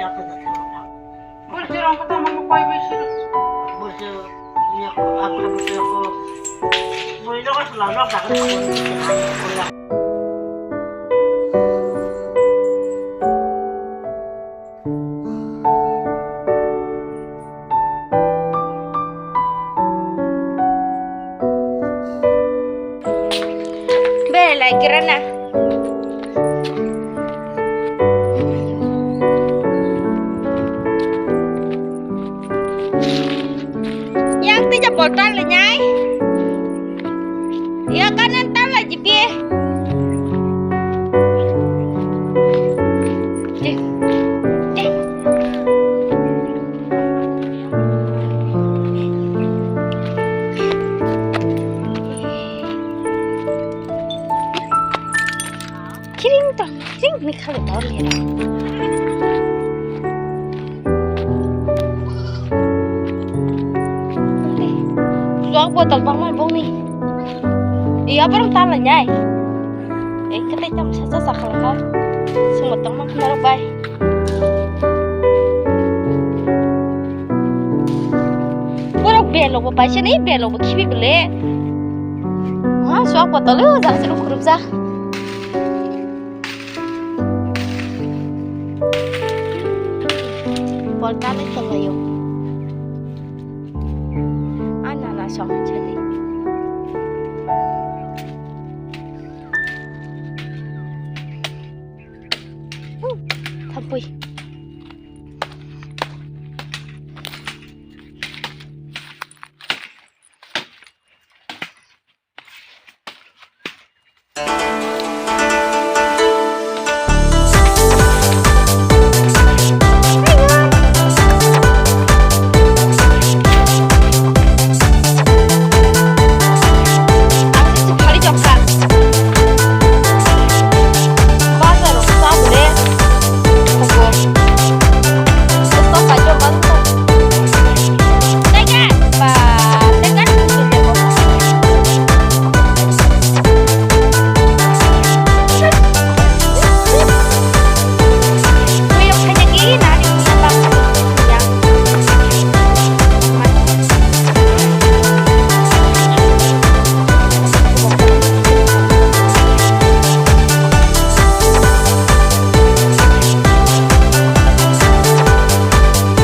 siapa dah tahu. Boleh orang pertama mau kau besar. Bos ni aku boleh dah selalu dah kan. Bela kirana. Yang tidak botan le nyai. Ya kanan tan la jipie. Kiring to, kiring mi khale baur le. Suak botol bang mai bong ni. Iya barang tan la nyai. Kete jam sasa sakal ka. Semut tong mak narak bai. Borok belo bo pai ni belo bo khibi bele. Ha suak botol le jak seru khurup ja. Polkan itu layu. Anak sok jadi. Thampui.